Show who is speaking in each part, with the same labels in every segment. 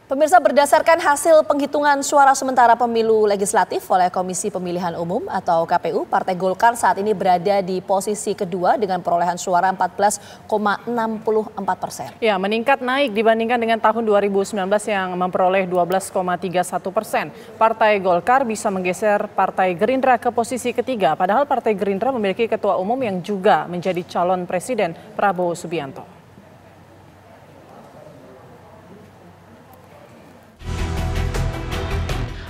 Speaker 1: Pemirsa, berdasarkan hasil penghitungan suara sementara pemilu legislatif oleh Komisi Pemilihan Umum atau KPU, Partai Golkar saat ini berada di posisi kedua dengan perolehan suara 14,64%.
Speaker 2: Ya, meningkat naik dibandingkan dengan tahun 2019 yang memperoleh 12,31%. Partai Golkar bisa menggeser Partai Gerindra ke posisi ketiga, padahal Partai Gerindra memiliki ketua umum yang juga menjadi calon presiden, Prabowo Subianto.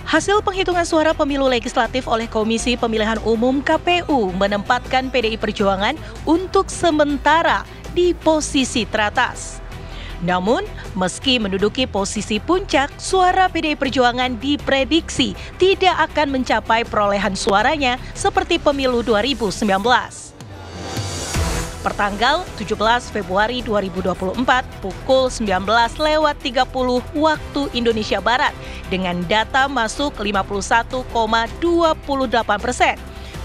Speaker 3: Hasil penghitungan suara pemilu legislatif oleh Komisi Pemilihan Umum KPU menempatkan PDI Perjuangan untuk sementara di posisi teratas. Namun, meski menduduki posisi puncak, suara PDI Perjuangan diprediksi tidak akan mencapai perolehan suaranya seperti pemilu 2019. Pertanggal 17 Februari 2024 pukul 19.30 waktu Indonesia Barat dengan data masuk 51,28%.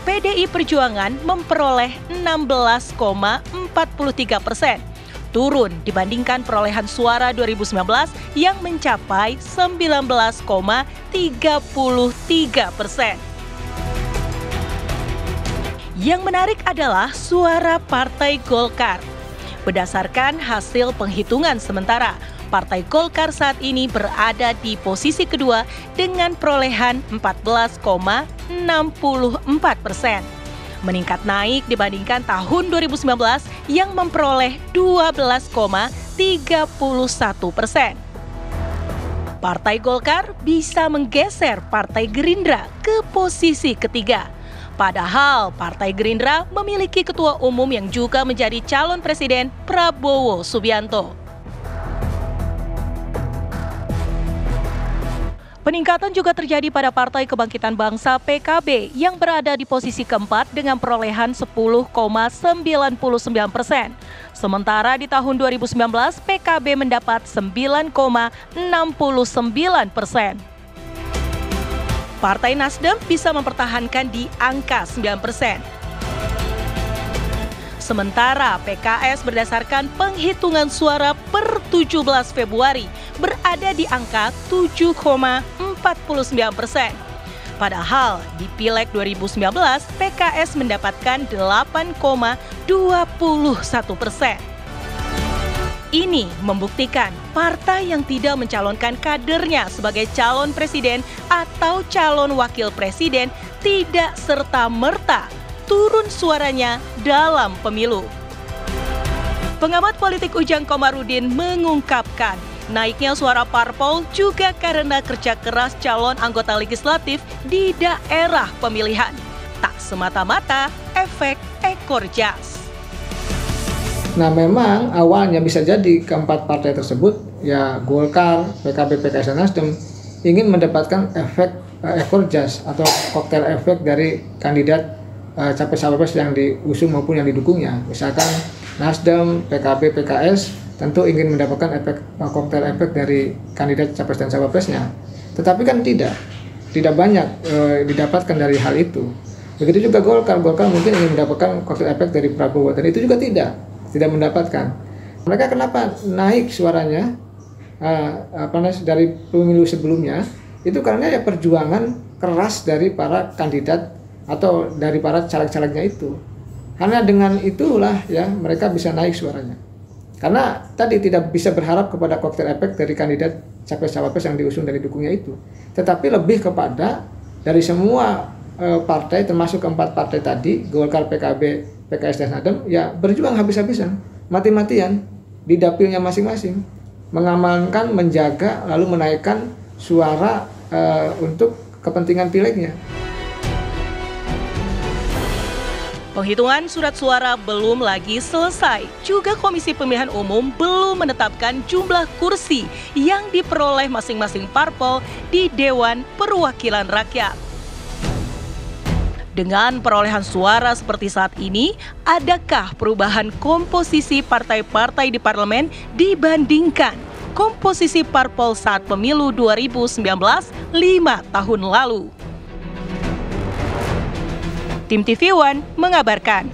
Speaker 3: PDI Perjuangan memperoleh 16,43%, turun dibandingkan perolehan suara 2019 yang mencapai 19,33%. Yang menarik adalah suara Partai Golkar. Berdasarkan hasil penghitungan sementara, Partai Golkar saat ini berada di posisi kedua dengan perolehan 14,64%. Meningkat naik dibandingkan tahun 2019 yang memperoleh 12,31%. Partai Golkar bisa menggeser Partai Gerindra ke posisi ketiga. Padahal Partai Gerindra memiliki ketua umum yang juga menjadi calon presiden, Prabowo Subianto. Peningkatan juga terjadi pada Partai Kebangkitan Bangsa PKB yang berada di posisi keempat dengan perolehan 10,99%. Sementara di tahun 2019 PKB mendapat 9,69%. Partai Nasdem bisa mempertahankan di angka 9%. Sementara PKS berdasarkan penghitungan suara per 17 Februari berada di angka 7,49%. Padahal di Pileg 2019 PKS mendapatkan 8,21%. Ini membuktikan partai yang tidak mencalonkan kadernya sebagai calon presiden atau calon wakil presiden tidak serta-merta turun suaranya dalam pemilu. Pengamat politik Ujang Komarudin mengungkapkan, naiknya suara parpol juga karena kerja keras calon anggota legislatif di daerah pemilihan. Tak semata-mata efek ekor jas.
Speaker 4: Nah, memang awalnya bisa jadi keempat partai tersebut, ya Golkar, PKB, PKS, dan Nasdem, ingin mendapatkan efek ekor jas atau koktail efek dari kandidat capres-cawapres yang diusung maupun yang didukungnya. Misalkan Nasdem, PKB, PKS tentu ingin mendapatkan efek koktail efek dari kandidat capres dan cawapresnya. Tetapi kan tidak banyak didapatkan dari hal itu. Begitu juga Golkar mungkin ingin mendapatkan koktail efek dari Prabowo, dan itu juga tidak mendapatkan. Mereka kenapa naik suaranya dari pemilu sebelumnya? Itu karena ya perjuangan keras dari para kandidat atau dari para caleg-calegnya itu. Karena dengan itulah ya mereka bisa naik suaranya. Karena tadi tidak bisa berharap kepada koktail efek dari kandidat capres-cawapres yang diusung dan didukungnya itu. Tetapi lebih kepada dari semua partai, termasuk keempat partai tadi, Golkar, PKB, PKS, dan Nasdem, ya berjuang habis-habisan, mati-matian di dapilnya masing-masing, mengamankan, menjaga, lalu menaikkan suara untuk kepentingan pilegnya.
Speaker 3: Penghitungan surat suara belum lagi selesai. Juga Komisi Pemilihan Umum belum menetapkan jumlah kursi yang diperoleh masing-masing parpol di Dewan Perwakilan Rakyat. Dengan perolehan suara seperti saat ini, adakah perubahan komposisi partai-partai di parlemen dibandingkan komposisi parpol saat pemilu 2019 5 tahun lalu? Tim TV One mengabarkan.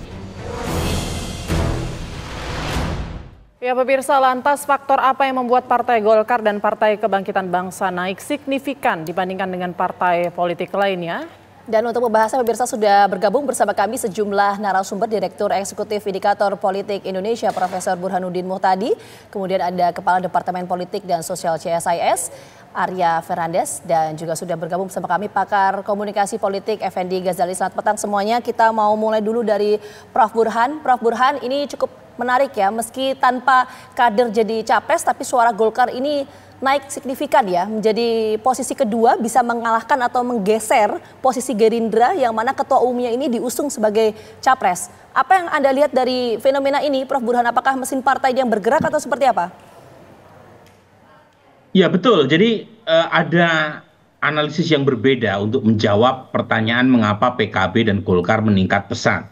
Speaker 2: Ya pemirsa, lantas faktor apa yang membuat Partai Golkar dan Partai Kebangkitan Bangsa naik signifikan dibandingkan dengan partai politik lainnya?
Speaker 1: Dan untuk membahasnya, pemirsa sudah bergabung bersama kami sejumlah narasumber, Direktur Eksekutif Indikator Politik Indonesia, Profesor Burhanuddin Muhtadi. Kemudian ada Kepala Departemen Politik dan Sosial CSIS, Arya Fernandes. Dan juga sudah bergabung bersama kami pakar komunikasi politik, Effendi Ghazali. Selamat petang semuanya. Kita mau mulai dulu dari Prof. Burhan. Prof. Burhan, ini cukup menarik ya, meski tanpa kader jadi capres, tapi suara Golkar ini naik signifikan ya, menjadi posisi kedua, bisa mengalahkan atau menggeser posisi Gerindra yang mana ketua umumnya ini diusung sebagai capres. Apa yang Anda lihat dari fenomena ini, Prof. Burhan? Apakah mesin partai yang bergerak atau seperti apa?
Speaker 5: Ya betul, jadi ada analisis yang berbeda untuk menjawab pertanyaan mengapa PKB dan Golkar meningkat pesat.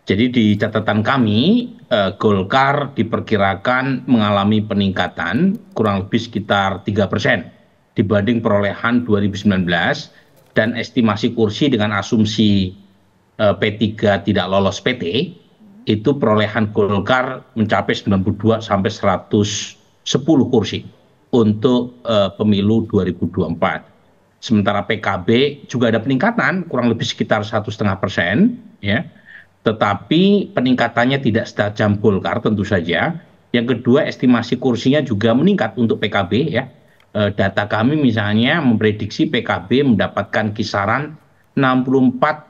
Speaker 5: Jadi di catatan kami, Golkar diperkirakan mengalami peningkatan kurang lebih sekitar 3% dibanding perolehan 2019, dan estimasi kursi dengan asumsi P3 tidak lolos PT, itu perolehan Golkar mencapai 92 sampai 110 kursi untuk pemilu 2024. Sementara PKB juga ada peningkatan kurang lebih sekitar 1,5%, ya. Tetapi peningkatannya tidak setajam Golkar tentu saja. Yang kedua, estimasi kursinya juga meningkat untuk PKB ya. Data kami misalnya memprediksi PKB mendapatkan kisaran 64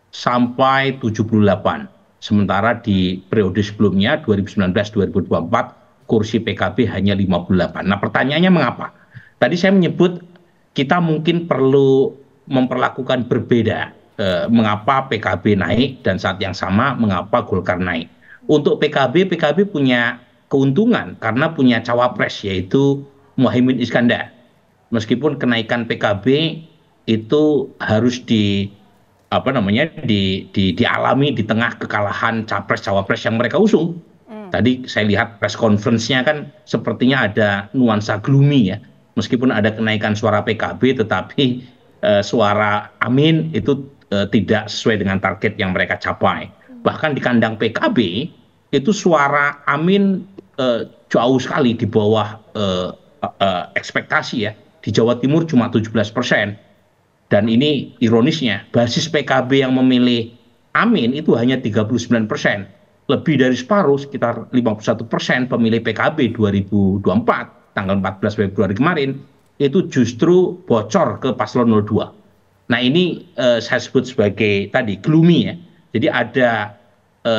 Speaker 5: sampai 78. Sementara di periode sebelumnya 2019-2024 kursi PKB hanya 58. Nah, pertanyaannya mengapa? Tadi saya menyebut kita mungkin perlu memperlakukan berbeda. Mengapa PKB naik dan saat yang sama mengapa Golkar naik. Untuk PKB punya keuntungan karena punya cawapres yaitu Muhaimin Iskandar. Meskipun kenaikan PKB itu harus dialami di tengah kekalahan capres cawapres yang mereka usung. Tadi saya lihat press conference-nya kan sepertinya ada nuansa gloomy ya. Meskipun ada kenaikan suara PKB tetapi suara Amin itu tidak sesuai dengan target yang mereka capai. Bahkan di kandang PKB itu suara Amin jauh sekali di bawah ekspektasi ya. Di Jawa Timur cuma 17%. Dan ini ironisnya, basis PKB yang memilih Amin itu hanya 39%. Lebih dari separuh, sekitar 51% pemilih PKB 2024, tanggal 14 Februari kemarin, itu justru bocor ke paslon 02. Nah ini saya sebut sebagai tadi gloomy ya. Jadi ada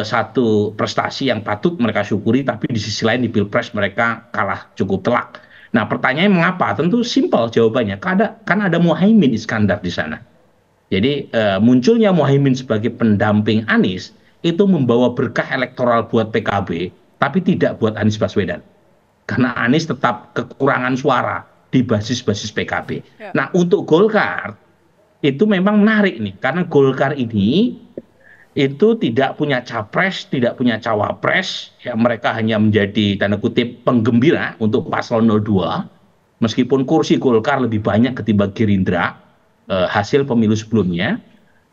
Speaker 5: satu prestasi yang patut mereka syukuri, tapi di sisi lain di Pilpres mereka kalah cukup telak. Nah pertanyaannya mengapa? Tentu simpel jawabannya, karena ada Muhaimin Iskandar di sana. Jadi munculnya Muhaimin sebagai pendamping Anies itu membawa berkah elektoral buat PKB, tapi tidak buat Anies Baswedan. Karena Anies tetap kekurangan suara di basis-basis PKB. Ya. Nah untuk Golkar itu memang menarik nih, karena Golkar ini itu tidak punya capres, tidak punya cawapres, ya mereka hanya menjadi tanda kutip penggembira untuk paslon 02, meskipun kursi Golkar lebih banyak ketimbang Gerindra hasil pemilu sebelumnya,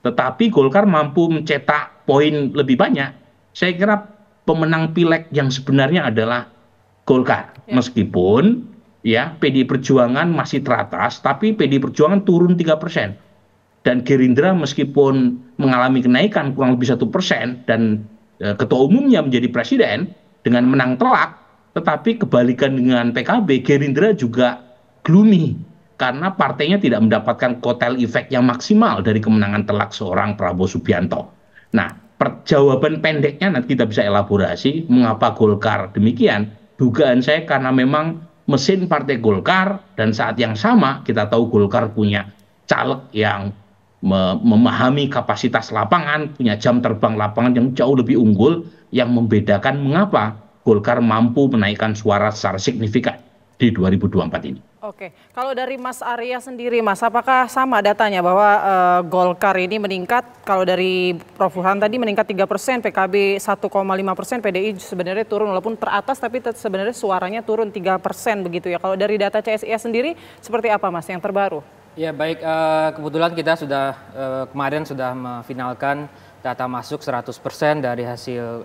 Speaker 5: tetapi Golkar mampu mencetak poin lebih banyak. Saya kira pemenang pileg yang sebenarnya adalah Golkar, meskipun ya PDI Perjuangan masih teratas, tapi PDI Perjuangan turun 3%. Dan Gerindra meskipun mengalami kenaikan kurang lebih 1% dan ketua umumnya menjadi presiden dengan menang telak, tetapi kebalikan dengan PKB, Gerindra juga gloomy karena partainya tidak mendapatkan kotel efek yang maksimal dari kemenangan telak seorang Prabowo Subianto. Nah, jawaban pendeknya nanti kita bisa elaborasi mengapa Golkar demikian. Dugaan saya karena memang mesin partai Golkar, dan saat yang sama kita tahu Golkar punya caleg yang memahami kapasitas lapangan, punya jam terbang lapangan yang jauh lebih unggul, yang membedakan mengapa Golkar mampu menaikkan suara secara signifikan di 2024 ini.
Speaker 2: Oke, kalau dari Mas Arya sendiri, Mas, apakah sama datanya bahwa Golkar ini meningkat? Kalau dari Prof. Burhan tadi meningkat 3%, PKB 1,5%, PDI sebenarnya turun walaupun teratas, tapi sebenarnya suaranya turun 3% begitu ya. Kalau dari data CSIS sendiri, seperti apa Mas yang terbaru?
Speaker 6: Ya baik, kebetulan kita sudah kemarin sudah memfinalkan data masuk 100% dari hasil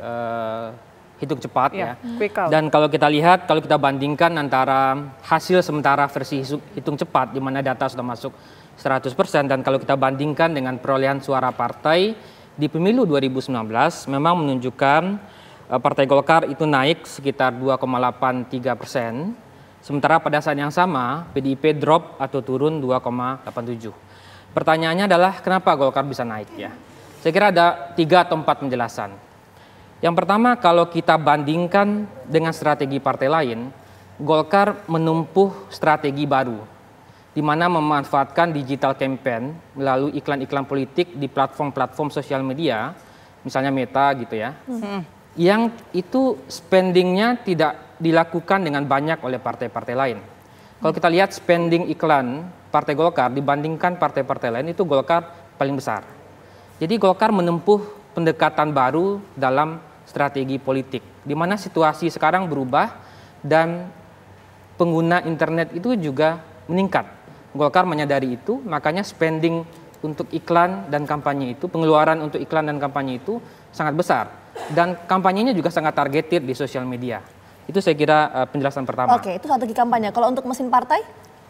Speaker 6: hitung cepat ya.
Speaker 2: Quick count.
Speaker 6: Dan kalau kita lihat, kalau kita bandingkan antara hasil sementara versi hitung cepat di mana data sudah masuk 100% dan kalau kita bandingkan dengan perolehan suara partai di pemilu 2019 memang menunjukkan Partai Golkar itu naik sekitar 2,83%. Sementara pada saat yang sama PDIP drop atau turun 2,87. Pertanyaannya adalah kenapa Golkar bisa naik ya? Saya kira ada 3 atau 4 penjelasan. Yang pertama, kalau kita bandingkan dengan strategi partai lain, Golkar menempuh strategi baru, di mana memanfaatkan digital campaign melalui iklan-iklan politik di platform-platform sosial media, misalnya Meta gitu ya, yang itu spendingnya tidak dilakukan dengan banyak oleh partai-partai lain. Kalau kita lihat spending iklan Partai Golkar dibandingkan partai-partai lain, itu Golkar paling besar. Jadi Golkar menempuh pendekatan baru dalam strategi politik, di mana situasi sekarang berubah dan pengguna internet itu juga meningkat. Golkar menyadari itu, makanya spending untuk iklan dan kampanye itu, pengeluaran untuk iklan dan kampanye itu sangat besar. Dan kampanyenya juga sangat targeted di sosial media. Itu saya kira penjelasan pertama.
Speaker 1: Oke, itu strategi kampanye. Kalau untuk mesin partai?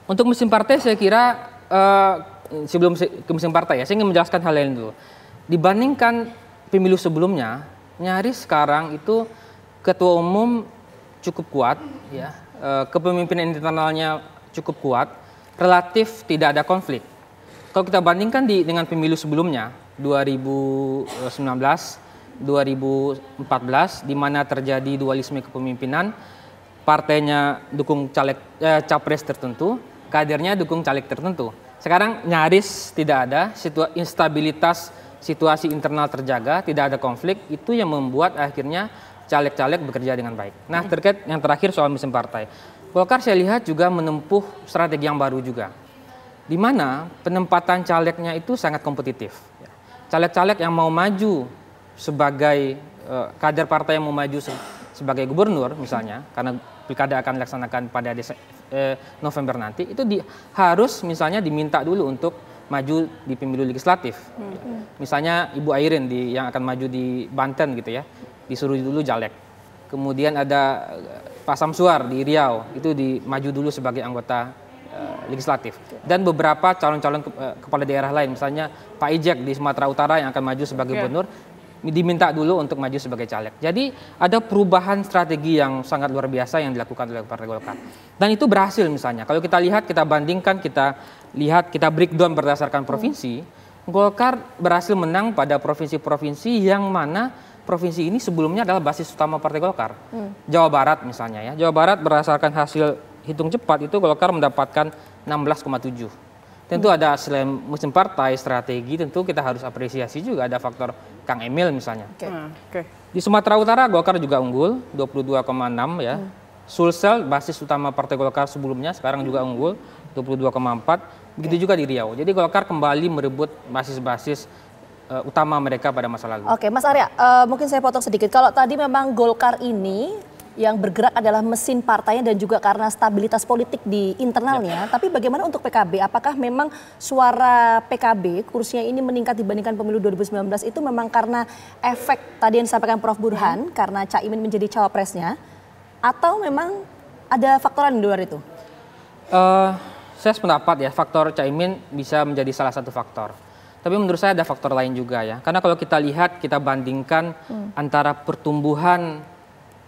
Speaker 6: Untuk mesin partai saya kira, sebelum ke mesin partai ya, saya ingin menjelaskan hal lain dulu. Dibandingkan pemilu sebelumnya, nyaris sekarang itu ketua umum cukup kuat, ya, kepemimpinan internalnya cukup kuat, relatif tidak ada konflik. Kalau kita bandingkan dengan pemilu sebelumnya, 2019, 2014, di mana terjadi dualisme kepemimpinan, partainya dukung capres tertentu, kadernya dukung caleg tertentu. Sekarang nyaris tidak ada, instabilitas situasi internal terjaga, tidak ada konflik, itu yang membuat akhirnya caleg-caleg bekerja dengan baik. Nah, terkait yang terakhir soal mesin partai, Golkar saya lihat juga menempuh strategi yang baru juga, di mana penempatan calegnya itu sangat kompetitif. Caleg-caleg yang mau maju sebagai kader partai yang mau maju sebagai gubernur misalnya, karena pilkada akan dilaksanakan pada November nanti, itu harus misalnya diminta dulu untuk maju di pemilu legislatif. Misalnya Ibu Airin yang akan maju di Banten gitu ya, disuruh dulu caleg. Kemudian ada Pak Samsuar di Riau, itu maju dulu sebagai anggota legislatif. Dan beberapa calon-calon kepala daerah lain, misalnya Pak Ijek di Sumatera Utara yang akan maju sebagai gubernur, diminta dulu untuk maju sebagai caleg. Jadi ada perubahan strategi yang sangat luar biasa yang dilakukan oleh Partai Golkar. Dan itu berhasil misalnya. Kalau kita lihat, kita bandingkan, kita breakdown berdasarkan provinsi, Golkar berhasil menang pada provinsi-provinsi yang mana provinsi ini sebelumnya adalah basis utama Partai Golkar. Jawa Barat misalnya ya. Jawa Barat berdasarkan hasil hitung cepat itu Golkar mendapatkan 16,7. Tentu ada selain mesin partai, strategi, tentu kita harus apresiasi juga ada faktor Kang Emil misalnya. Di Sumatera Utara Golkar juga unggul 22,6 ya. Sulsel basis utama Partai Golkar sebelumnya sekarang juga unggul 22,4. Begitu juga di Riau. Jadi Golkar kembali merebut basis-basis utama mereka pada masa lalu.
Speaker 1: Oke, Mas Arya, mungkin saya potong sedikit. Kalau tadi memang Golkar ini yang bergerak adalah mesin partainya dan juga karena stabilitas politik di internalnya. Tapi bagaimana untuk PKB? Apakah memang suara PKB kursinya ini meningkat dibandingkan pemilu 2019 itu memang karena efek tadi yang disampaikan Prof. Burhan karena Caimin menjadi cawapresnya, atau memang ada faktor lain di luar itu?
Speaker 6: Saya sependapat ya, faktor Caimin bisa menjadi salah satu faktor. Tapi menurut saya ada faktor lain juga ya. Karena kalau kita lihat, kita bandingkan antara pertumbuhan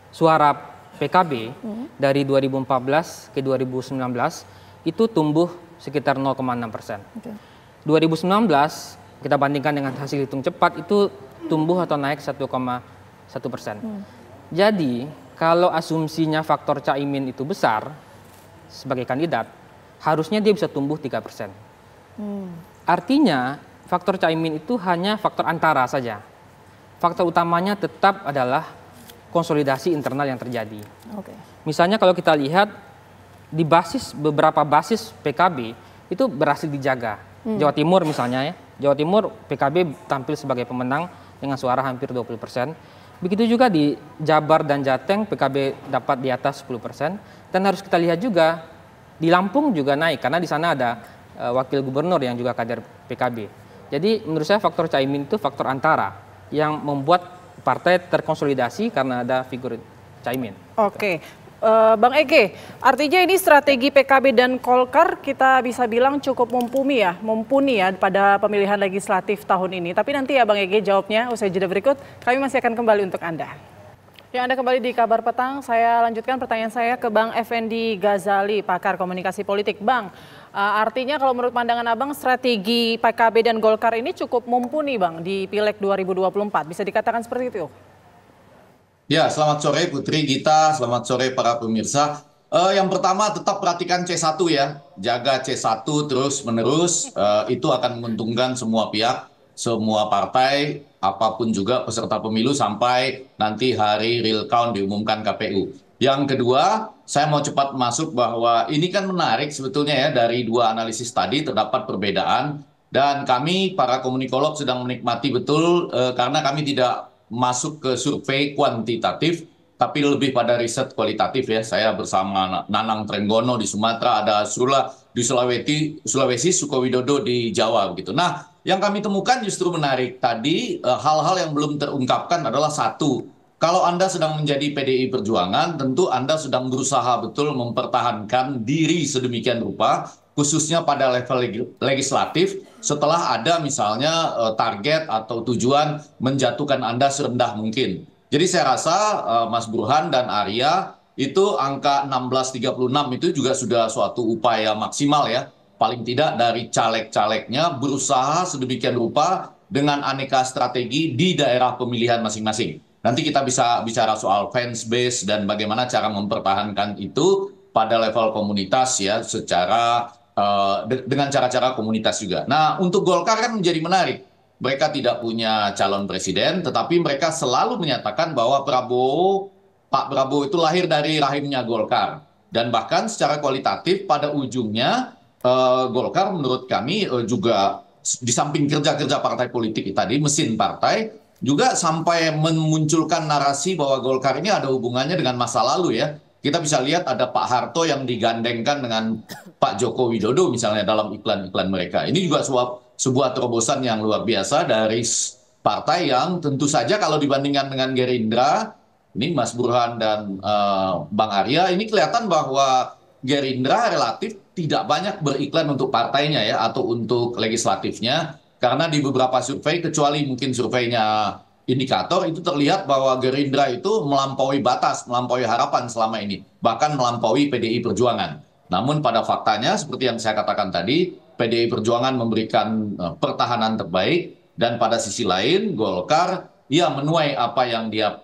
Speaker 6: suara PKB dari 2014 ke 2019 itu tumbuh sekitar 0,6%. 2019 kita bandingkan dengan hasil hitung cepat itu tumbuh atau naik 1,1%. Jadi kalau asumsinya faktor Caimin itu besar sebagai kandidat, harusnya dia bisa tumbuh 3%. Artinya faktor Caimin itu hanya faktor antara saja. Faktor utamanya tetap adalah konsolidasi internal yang terjadi. Misalnya kalau kita lihat di beberapa basis PKB itu berhasil dijaga. Jawa Timur misalnya ya, Jawa Timur PKB tampil sebagai pemenang dengan suara hampir 20%. Begitu juga di Jabar dan Jateng PKB dapat di atas 10%. Dan harus kita lihat juga di Lampung juga naik karena di sana ada wakil gubernur yang juga kader PKB. Jadi menurut saya faktor Caimin itu faktor antara yang membuat partai terkonsolidasi karena ada figur Caimin.
Speaker 2: Oke. Bang Ege, artinya ini strategi PKB dan Golkar kita bisa bilang cukup mumpuni ya pada pemilihan legislatif tahun ini. Tapi nanti ya Bang Ege jawabnya usai jeda berikut, kami masih akan kembali untuk Anda. Ya, Anda kembali di Kabar Petang, saya lanjutkan pertanyaan saya ke Bang Effendi Ghazali, pakar komunikasi politik. Bang, artinya kalau menurut pandangan Abang strategi PKB dan Golkar ini cukup mumpuni Bang di Pileg 2024, bisa dikatakan seperti itu?
Speaker 7: Ya, selamat sore Putri Gita, selamat sore para pemirsa. Yang pertama tetap perhatikan C1 ya, jaga C1 terus menerus, itu akan menguntungkan semua pihak, semua partai, apapun juga peserta pemilu sampai nanti hari real count diumumkan KPU. Yang kedua, saya mau cepat masuk bahwa ini kan menarik sebetulnya ya, dari dua analisis tadi terdapat perbedaan, dan kami para komunikolog sedang menikmati betul karena kami tidak masuk ke survei kuantitatif, tapi lebih pada riset kualitatif ya. Saya bersama Nanang Trenggono di Sumatera, ada Srula di Sulawesi, Sukowidodo di Jawa begitu. Nah, yang kami temukan justru menarik tadi, hal-hal yang belum terungkapkan adalah satu, kalau Anda sedang menjadi PDI Perjuangan, tentu Anda sedang berusaha betul mempertahankan diri sedemikian rupa, khususnya pada level legislatif, setelah ada misalnya target atau tujuan menjatuhkan Anda serendah mungkin. Jadi saya rasa Mas Burhan dan Arya itu angka 1636 itu juga sudah suatu upaya maksimal ya. Paling tidak dari caleg-calegnya berusaha sedemikian rupa dengan aneka strategi di daerah pemilihan masing-masing. Nanti kita bisa bicara soal fans base dan bagaimana cara mempertahankan itu pada level komunitas ya, secara dengan cara-cara komunitas juga. Nah, untuk Golkar kan menjadi menarik. Mereka tidak punya calon presiden, tetapi mereka selalu menyatakan bahwa Pak Prabowo itu lahir dari rahimnya Golkar. Dan bahkan secara kualitatif pada ujungnya Golkar menurut kami juga di samping kerja-kerja partai politik tadi, mesin partai, juga sampai memunculkan narasi bahwa Golkar ini ada hubungannya dengan masa lalu ya. Kita bisa lihat ada Pak Harto yang digandengkan dengan Pak Joko Widodo misalnya dalam iklan-iklan mereka. Ini juga sebuah terobosan yang luar biasa dari partai yang tentu saja kalau dibandingkan dengan Gerindra, ini Mas Burhan dan Bang Arya, ini kelihatan bahwa Gerindra relatif tidak banyak beriklan untuk partainya ya, atau untuk legislatifnya. Karena di beberapa survei, kecuali mungkin surveinya Indikator, itu terlihat bahwa Gerindra itu melampaui batas, melampaui harapan selama ini, bahkan melampaui PDI Perjuangan. Namun pada faktanya, seperti yang saya katakan tadi, PDI Perjuangan memberikan pertahanan terbaik, dan pada sisi lain Golkar ya menuai apa yang dia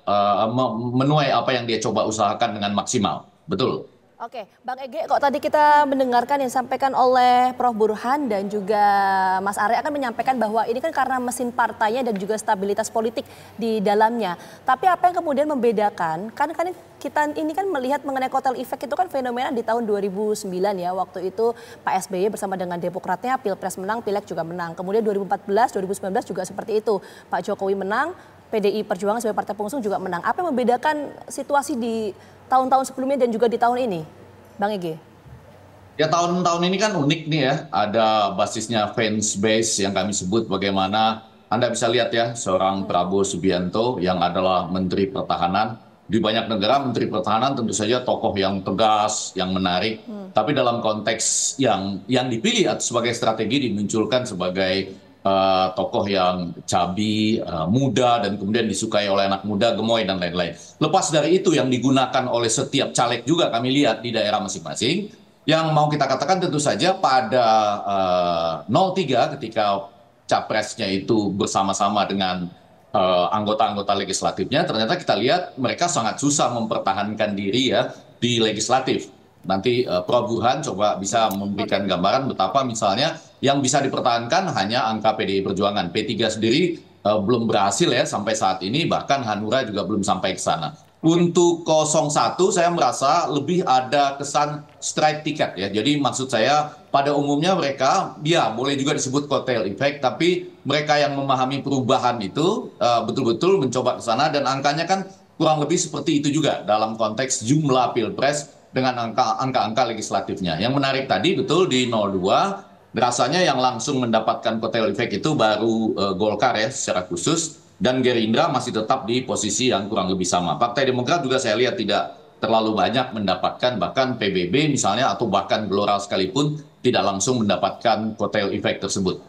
Speaker 7: coba usahakan dengan maksimal. Betul.
Speaker 1: Oke, Bang Ege, kok tadi kita mendengarkan yang disampaikan oleh Prof. Burhan dan juga Mas Arya akan menyampaikan bahwa ini kan karena mesin partainya dan juga stabilitas politik di dalamnya. Tapi apa yang kemudian membedakan? Kan kita ini kan melihat mengenai kotel efek itu kan fenomena di tahun 2009 ya. Waktu itu Pak SBY bersama dengan Demokratnya Pilpres menang, Pileg juga menang. Kemudian 2014, 2019 juga seperti itu. Pak Jokowi menang, PDI Perjuangan sebagai partai pengusung juga menang. Apa yang membedakan situasi di tahun-tahun sebelumnya dan juga di tahun ini, Bang Ege?
Speaker 7: Ya, tahun-tahun ini kan unik nih ya, ada basisnya fans base yang kami sebut, bagaimana Anda bisa lihat ya, seorang Prabowo Subianto yang adalah Menteri Pertahanan. Di banyak negara Menteri Pertahanan tentu saja tokoh yang tegas, yang menarik, tapi dalam konteks yang dipilih atau sebagai strategi dimunculkan sebagai tokoh yang cabi, muda, dan kemudian disukai oleh anak muda, gemoy, dan lain-lain. Lepas dari itu yang digunakan oleh setiap caleg juga kami lihat di daerah masing-masing, yang mau kita katakan tentu saja pada 03 ketika capresnya itu bersama-sama dengan anggota-anggota legislatifnya, ternyata kita lihat mereka sangat susah mempertahankan diri ya di legislatif. Nanti Prof. Burhan coba bisa memberikan gambaran betapa misalnya yang bisa dipertahankan hanya angka PDI Perjuangan. P3 sendiri belum berhasil ya sampai saat ini, bahkan Hanura juga belum sampai ke sana. Untuk 01 saya merasa lebih ada kesan strike ticket ya. Jadi maksud saya pada umumnya mereka ya boleh juga disebut kotel efek, tapi mereka yang memahami perubahan itu betul-betul mencoba ke sana, dan angkanya kan kurang lebih seperti itu juga dalam konteks jumlah pilpres dengan angka-angka legislatifnya. Yang menarik tadi betul di 02, rasanya yang langsung mendapatkan kotel efek itu baru Golkar ya secara khusus, dan Gerindra masih tetap di posisi yang kurang lebih sama. Partai Demokrat juga saya lihat tidak terlalu banyak mendapatkan, bahkan PBB misalnya atau bahkan Gelora sekalipun tidak langsung mendapatkan kotel efek tersebut.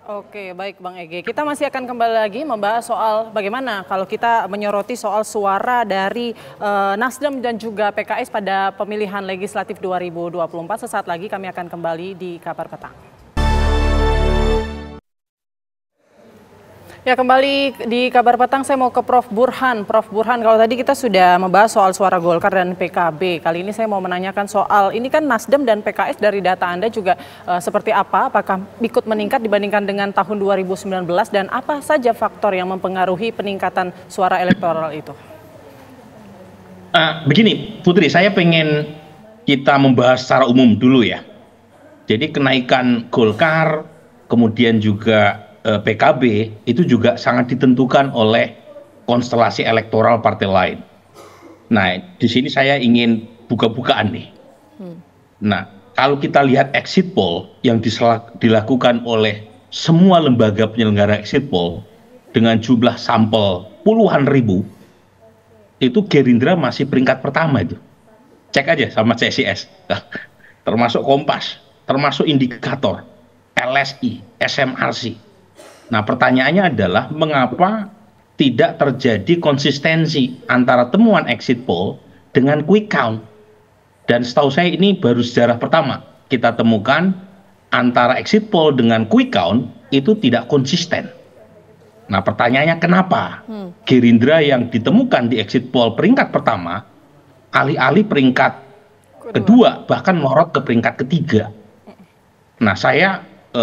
Speaker 2: Oke, baik Bang Ege. Kita masih akan kembali lagi membahas soal bagaimana kalau kita menyoroti soal suara dari Nasdem dan juga PKS pada pemilihan legislatif 2024. Sesaat lagi kami akan kembali di Kabar Petang. Ya, kembali di Kabar Petang, saya mau ke Prof. Burhan. Prof. Burhan, kalau tadi kita sudah membahas soal suara Golkar dan PKB. Kali ini saya mau menanyakan soal, ini kan Nasdem dan PKS dari data Anda juga seperti apa? Apakah ikut meningkat dibandingkan dengan tahun 2019? Dan apa saja faktor yang mempengaruhi peningkatan suara elektoral itu?
Speaker 5: Begini, Putri, saya pengen kita membahas secara umum dulu ya. Jadi kenaikan Golkar, kemudian juga PKB itu juga sangat ditentukan oleh konstelasi elektoral partai lain. Nah, di sini saya ingin buka-bukaan nih. Nah, kalau kita lihat exit poll yang dilakukan oleh semua lembaga penyelenggara exit poll dengan jumlah sampel puluhan ribu, itu Gerindra masih peringkat pertama itu. Cek aja sama CSIS, termasuk Kompas, termasuk Indikator, LSI, SMRC. Nah, pertanyaannya adalah mengapa tidak terjadi konsistensi antara temuan exit poll dengan quick count. Dan setahu saya ini baru sejarah pertama kita temukan antara exit poll dengan quick count itu tidak konsisten. Nah, pertanyaannya kenapa Gerindra yang ditemukan di exit poll peringkat pertama alih-alih peringkat kedua bahkan melorot ke peringkat ketiga. Nah, saya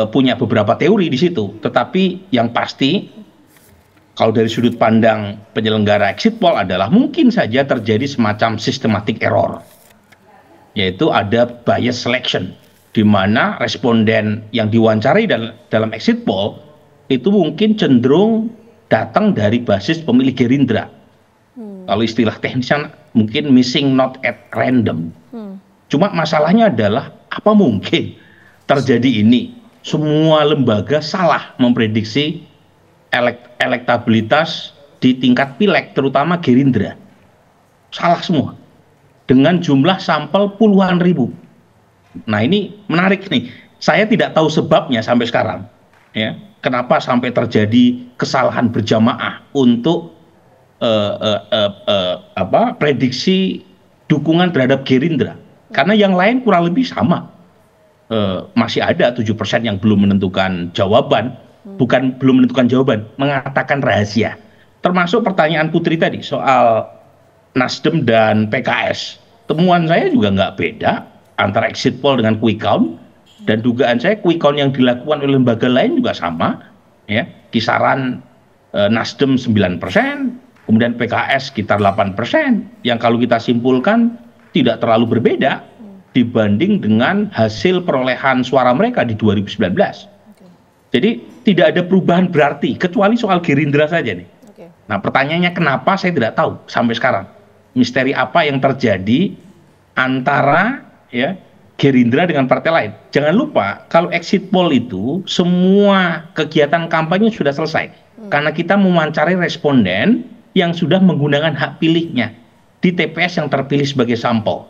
Speaker 5: punya beberapa teori di situ, tetapi yang pasti kalau dari sudut pandang penyelenggara exit poll adalah mungkin saja terjadi semacam systematic error, yaitu ada bias selection, di mana responden yang diwawancari dalam exit poll itu mungkin cenderung datang dari basis pemilih Gerindra. Kalau istilah teknisnya mungkin missing not at random. Cuma masalahnya adalah apa mungkin terjadi ini? Semua lembaga salah memprediksi elektabilitas di tingkat pileg, terutama Gerindra. Salah semua. Dengan jumlah sampel puluhan ribu. Nah, ini menarik nih. Saya tidak tahu sebabnya sampai sekarang. Ya, kenapa sampai terjadi kesalahan berjamaah untuk prediksi dukungan terhadap Gerindra. Karena yang lain kurang lebih sama. Masih ada 7% yang belum menentukan jawaban, bukan belum menentukan jawaban, mengatakan rahasia. Termasuk pertanyaan Putri tadi soal Nasdem dan PKS. Temuan saya juga nggak beda antara exit poll dengan quick count, dan dugaan saya quick count yang dilakukan oleh lembaga lain juga sama, ya, kisaran Nasdem 9%, kemudian PKS sekitar 8%, yang kalau kita simpulkan tidak terlalu berbeda dibanding dengan hasil perolehan suara mereka di 2019. Jadi tidak ada perubahan berarti, kecuali soal Gerindra saja nih. Nah, pertanyaannya kenapa saya tidak tahu sampai sekarang. Misteri apa yang terjadi antara ya Gerindra dengan partai lain. Jangan lupa kalau exit poll itu semua kegiatan kampanye sudah selesai. Karena kita mewawancari responden yang sudah menggunakan hak pilihnya di TPS yang terpilih sebagai sampel.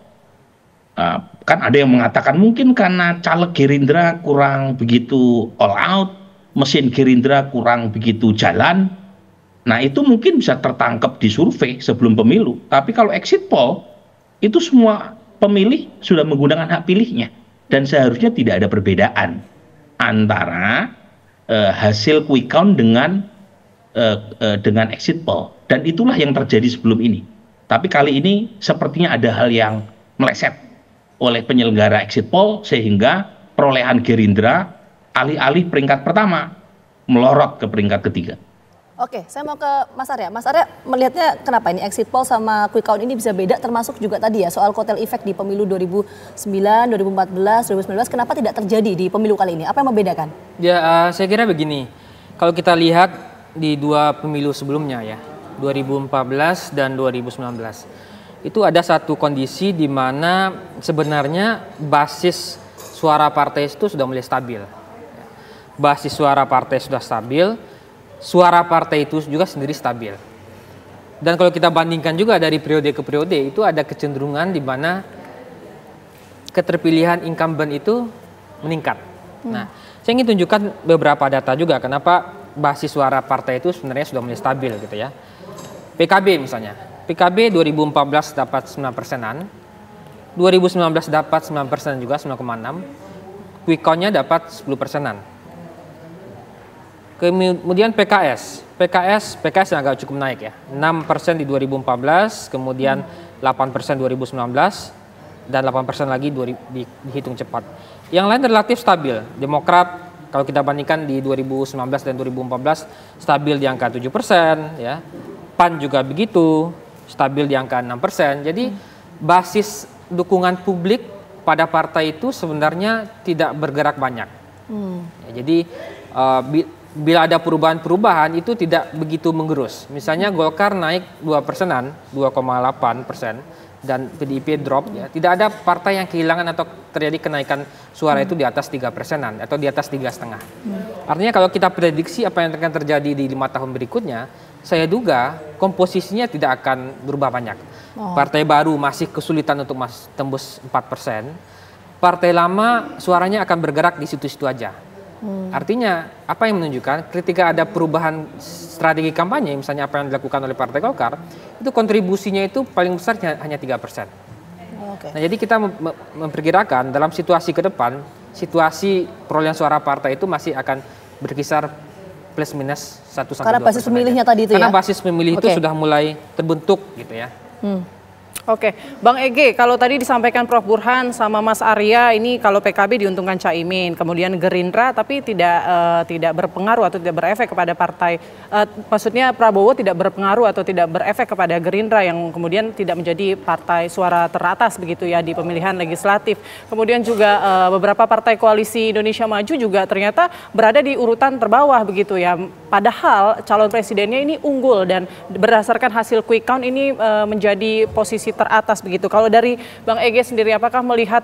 Speaker 5: Kan ada yang mengatakan mungkin karena caleg Gerindra kurang begitu all out, mesin Gerindra kurang begitu jalan. Nah, itu mungkin bisa tertangkap di survei sebelum pemilu. Tapi kalau exit poll itu semua pemilih sudah menggunakan hak pilihnya, dan seharusnya tidak ada perbedaan antara hasil quick count dengan exit poll, dan itulah yang terjadi sebelum ini. Tapi kali ini sepertinya ada hal yang meleset oleh penyelenggara exit poll sehingga perolehan Gerindra alih-alih peringkat pertama melorot ke peringkat ketiga.
Speaker 1: Oke, saya mau ke Mas Arya. Mas Arya melihatnya kenapa ini exit poll sama quick count ini bisa beda, termasuk juga tadi ya soal kotel efek di pemilu 2009, 2014, 2019, kenapa tidak terjadi di pemilu kali ini? Apa yang membedakan?
Speaker 6: Ya, saya kira begini, kalau kita lihat di dua pemilu sebelumnya ya, 2014 dan 2019. Itu ada satu kondisi di mana sebenarnya basis suara partai itu sudah mulai stabil. Basis suara partai sudah stabil, suara partai itu juga sendiri stabil. Dan kalau kita bandingkan juga dari periode ke periode, itu ada kecenderungan di mana keterpilihan incumbent itu meningkat. Nah, saya ingin tunjukkan beberapa data juga kenapa basis suara partai itu sebenarnya sudah mulai stabil gitu ya. PKB misalnya, PKB 2014 dapat 9%-an, 2019 dapat 9% juga, 9,6, quick count-nya dapat 10%-an. Kemudian PKS yang agak cukup naik ya, 6% di 2014, kemudian 8% 2019, dan 8% lagi dihitung cepat. Yang lain relatif stabil. Demokrat kalau kita bandingkan di 2019 dan 2014 stabil di angka 7%, ya. PAN juga begitu, stabil di angka 6%. Jadi basis dukungan publik pada partai itu sebenarnya tidak bergerak banyak. Ya, jadi bila ada perubahan-perubahan itu tidak begitu menggerus. Misalnya Golkar naik 2%-an, 2,8%, dan PDIP drop, ya. Tidak ada partai yang kehilangan atau terjadi kenaikan suara itu di atas 3%-an atau di atas 3,5. Artinya kalau kita prediksi apa yang akan terjadi di 5 tahun berikutnya, saya duga komposisinya tidak akan berubah banyak. Partai baru masih kesulitan untuk tembus 4%. Partai lama suaranya akan bergerak di situ-situ aja. Artinya apa yang menunjukkan ketika ada perubahan strategi kampanye, misalnya apa yang dilakukan oleh Partai Golkar, itu kontribusinya itu paling besar hanya 3%. Nah, jadi kita memperkirakan dalam situasi ke depan, situasi perolehan suara partai itu masih akan berkisar plus minus 1-2%.
Speaker 1: Karena basis pemilihnya tadi itu ya?
Speaker 6: Karena basis pemilih itu sudah mulai terbentuk gitu ya.
Speaker 2: Oke, Bang Ege, kalau tadi disampaikan Prof. Burhan sama Mas Arya, ini kalau PKB diuntungkan Caimin, kemudian Gerindra, tapi tidak berpengaruh atau tidak berefek kepada partai, maksudnya Prabowo tidak berpengaruh atau tidak berefek kepada Gerindra yang kemudian tidak menjadi partai suara teratas begitu ya di pemilihan legislatif. Kemudian juga beberapa partai koalisi Indonesia Maju juga ternyata berada di urutan terbawah begitu ya. Padahal calon presidennya ini unggul dan berdasarkan hasil quick count ini menjadi posisi teratas begitu. Kalau dari Bang Ege sendiri, apakah melihat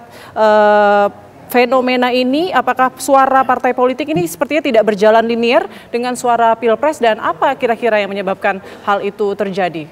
Speaker 2: fenomena ini, apakah suara partai politik ini sepertinya tidak berjalan linear dengan suara Pilpres, dan apa kira-kira yang menyebabkan hal itu terjadi?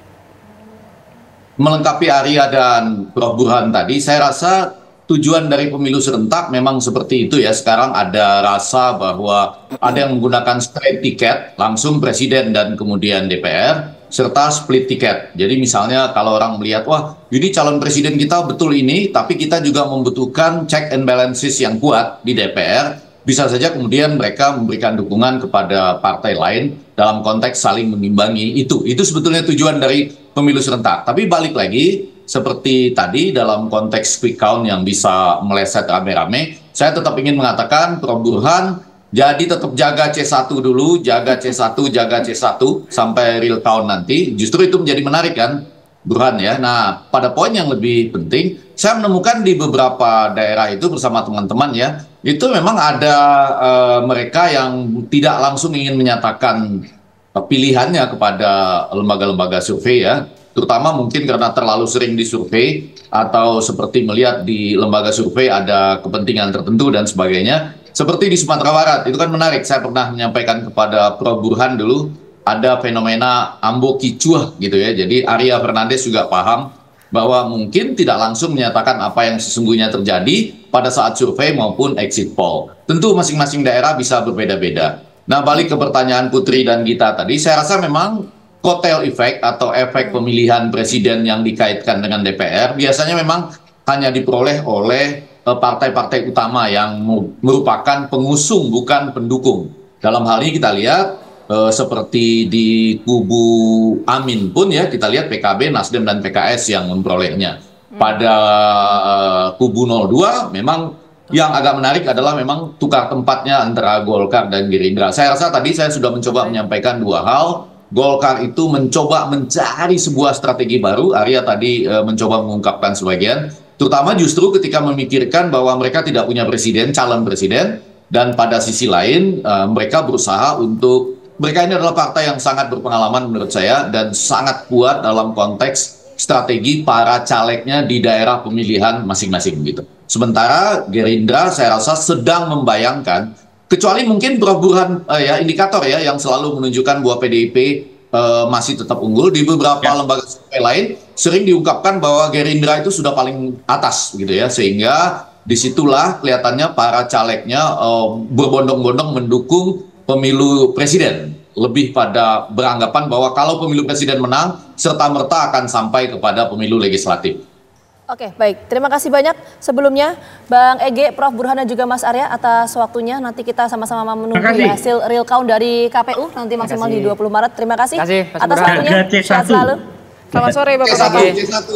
Speaker 7: Melengkapi Arya dan Prof. Burhan tadi, saya rasa tujuan dari pemilu serentak memang seperti itu ya. Sekarang ada rasa bahwa ada yang menggunakan straight ticket, langsung presiden dan kemudian DPR, serta split ticket. Jadi misalnya kalau orang melihat, wah ini calon presiden kita betul ini, tapi kita juga membutuhkan check and balances yang kuat di DPR, bisa saja kemudian mereka memberikan dukungan kepada partai lain dalam konteks saling mengimbangi itu. Itu sebetulnya tujuan dari pemilu serentak. Tapi balik lagi, seperti tadi dalam konteks quick count yang bisa meleset rame-rame, saya tetap ingin mengatakan, Prof. Burhan, jadi tetap jaga C1 dulu, jaga C1 sampai real count nanti. Justru itu menjadi menarik kan, Burhan ya. Nah, pada poin yang lebih penting, saya menemukan di beberapa daerah itu bersama teman-teman ya, itu memang ada mereka yang tidak langsung ingin menyatakan pilihannya kepada lembaga-lembaga survei ya. Terutama mungkin karena terlalu sering disurvei atau seperti melihat di lembaga survei ada kepentingan tertentu dan sebagainya. Seperti di Sumatera Barat, itu kan menarik. Saya pernah menyampaikan kepada Prof. Burhan dulu, ada fenomena ambo kicuah gitu ya. Jadi Arya Fernandes juga paham bahwa mungkin tidak langsung menyatakan apa yang sesungguhnya terjadi pada saat survei maupun exit poll. Tentu masing-masing daerah bisa berbeda-beda. Nah, balik ke pertanyaan Putri dan Gita tadi, saya rasa memang kotel efek atau efek pemilihan presiden yang dikaitkan dengan DPR biasanya memang hanya diperoleh oleh partai-partai utama yang merupakan pengusung bukan pendukung. Dalam hal ini kita lihat seperti di kubu Amin pun ya, kita lihat PKB, Nasdem dan PKS yang memperolehnya. Pada kubu 02 memang yang agak menarik adalah memang tukar tempatnya antara Golkar dan Gerindra. Saya rasa tadi saya sudah mencoba menyampaikan dua hal. Golkar itu mencoba mencari sebuah strategi baru. Arya tadi mencoba mengungkapkan sebagian. Terutama justru ketika memikirkan bahwa mereka tidak punya presiden, calon presiden, dan pada sisi lain mereka berusaha untuk, mereka ini adalah partai yang sangat berpengalaman menurut saya dan sangat kuat dalam konteks strategi para calegnya di daerah pemilihan masing-masing gitu. Sementara Gerindra saya rasa sedang membayangkan Kecuali mungkin Prof Burhan ya indikator ya yang selalu menunjukkan bahwa PDIP masih tetap unggul. Di beberapa lembaga survei lain sering diungkapkan bahwa Gerindra itu sudah paling atas gitu ya, sehingga disitulah kelihatannya para calegnya berbondong-bondong mendukung pemilu presiden, lebih pada beranggapan bahwa kalau pemilu presiden menang serta-merta akan sampai kepada pemilu legislatif.
Speaker 1: Oke, baik. Terima kasih banyak sebelumnya Bang Ege, Prof Burhan dan juga Mas Arya atas waktunya. Nanti kita sama-sama menunggu hasil real count dari KPU nanti maksimal di 20 Maret. Terima kasih atas waktunya. Sehat selalu.
Speaker 2: Selamat sore Bapak.
Speaker 7: C1.